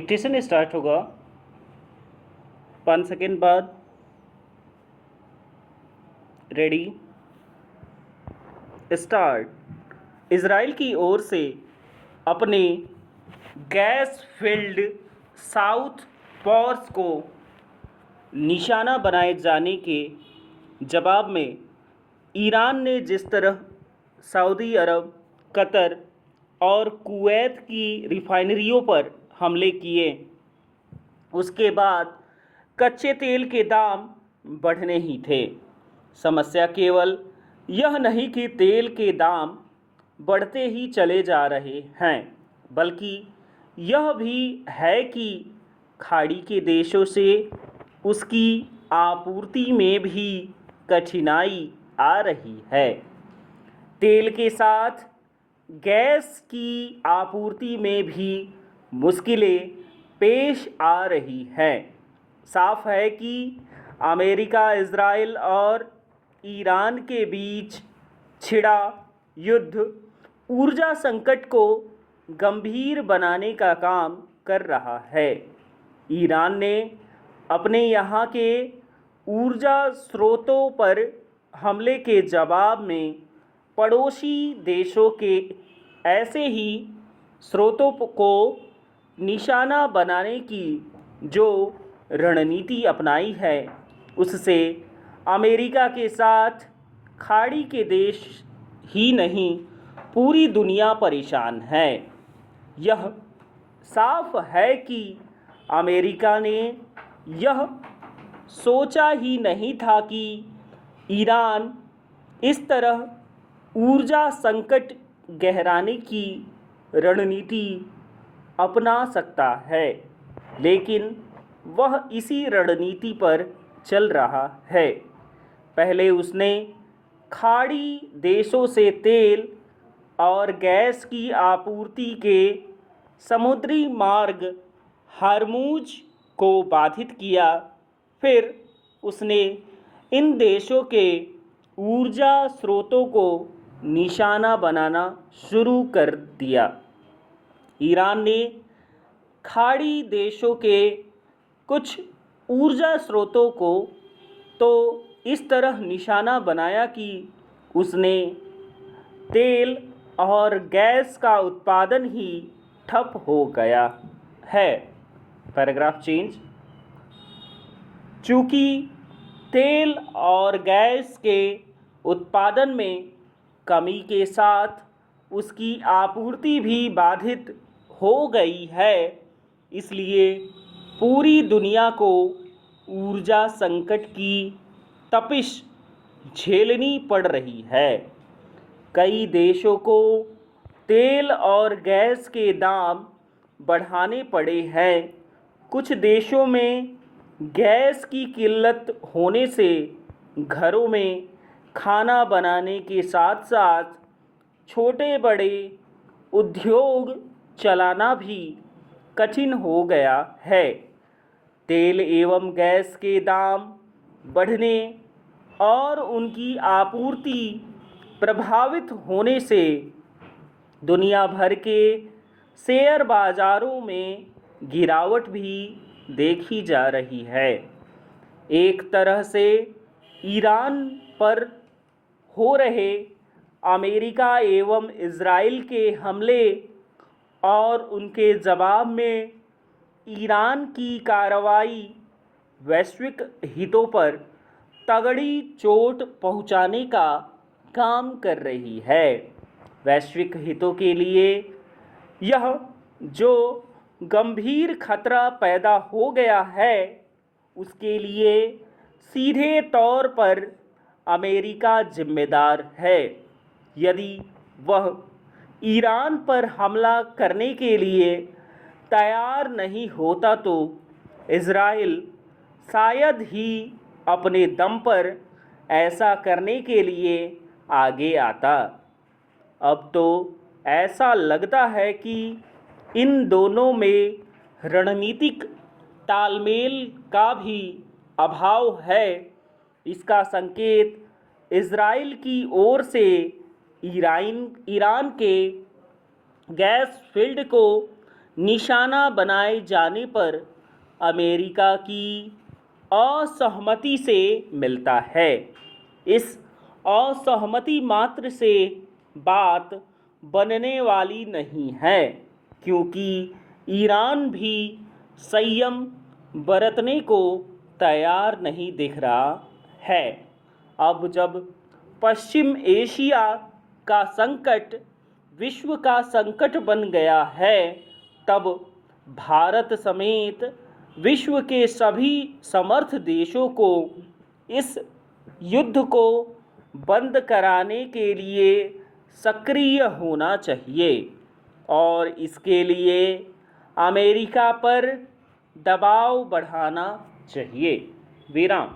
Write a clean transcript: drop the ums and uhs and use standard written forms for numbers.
Dictation start होगा 5 second बाद। Ready start. Israel की ओर से अपने गैस फील्ड साउथ पोर्स को निशाना बनाए जाने के जवाब में ईरान ने जिस तरह सऊदी अरब, कतर और कुवैत की रिफाइनरियों पर हमले किए, उसके बाद कच्चे तेल के दाम बढ़ने ही थे। समस्या केवल यह नहीं कि तेल के दाम बढ़ते ही चले जा रहे हैं, बल्कि यह भी है कि खाड़ी के देशों से उसकी आपूर्ति में भी कठिनाई आ रही है। तेल के साथ गैस की आपूर्ति में भी मुश्किलें पेश आ रही हैं। साफ है कि अमेरिका, इजराइल और ईरान के बीच छिड़ा युद्ध ऊर्जा संकट को गंभीर बनाने का काम कर रहा है। ईरान ने अपने यहाँ के ऊर्जा स्रोतों पर हमले के जवाब में पड़ोसी देशों के ऐसे ही स्रोतों को निशाना बनाने की जो रणनीति अपनाई है, उससे अमेरिका के साथ खाड़ी के देश ही नहीं, पूरी दुनिया परेशान है। यह साफ है कि अमेरिका ने यह सोचा ही नहीं था कि ईरान इस तरह ऊर्जा संकट गहराने की रणनीति अपना सकता है, लेकिन वह इसी रणनीति पर चल रहा है। पहले उसने खाड़ी देशों से तेल और गैस की आपूर्ति के समुद्री मार्ग हर्मुज को बाधित किया। फिर उसने इन देशों के ऊर्जा स्रोतों को निशाना बनाना शुरू कर दिया। ईरान ने खाड़ी देशों के कुछ ऊर्जा स्रोतों को तो इस तरह निशाना बनाया कि उसने तेल और गैस का उत्पादन ही ठप हो गया है। Paragraph change. चूँकि तेल और गैस के उत्पादन में कमी के साथ उसकी आपूर्ति भी बाधित हो गई है, इसलिए पूरी दुनिया को ऊर्जा संकट की तपिश झेलनी पड़ रही है। कई देशों को तेल और गैस के दाम बढ़ाने पड़े हैं। कुछ देशों में गैस की किल्लत होने से घरों में खाना बनाने के साथ साथ छोटे बड़े उद्योग चलाना भी कठिन हो गया है। तेल एवं गैस के दाम बढ़ने और उनकी आपूर्ति प्रभावित होने से दुनिया भर के शेयर बाज़ारों में गिरावट भी देखी जा रही है। एक तरह से ईरान पर हो रहे अमेरिका एवं इजराइल के हमले और उनके जवाब में ईरान की कार्रवाई वैश्विक हितों पर तगड़ी चोट पहुंचाने का काम कर रही है। वैश्विक हितों के लिए यह जो गंभीर खतरा पैदा हो गया है, उसके लिए सीधे तौर पर अमेरिका जिम्मेदार है। यदि वह ईरान पर हमला करने के लिए तैयार नहीं होता तो इजराइल शायद ही अपने दम पर ऐसा करने के लिए आगे आता। अब तो ऐसा लगता है कि इन दोनों में रणनीतिक तालमेल का भी अभाव है। इसका संकेत इजराइल की ओर से ईरान के गैस फील्ड को निशाना बनाए जाने पर अमेरिका की असहमति से मिलता है। इस असहमति मात्र से बात बनने वाली नहीं है, क्योंकि ईरान भी संयम बरतने को तैयार नहीं दिख रहा है। अब जब पश्चिम एशिया का संकट विश्व का संकट बन गया है, तब भारत समेत विश्व के सभी समर्थ देशों को इस युद्ध को बंद कराने के लिए सक्रिय होना चाहिए और इसके लिए अमेरिका पर दबाव बढ़ाना चाहिए। विराम।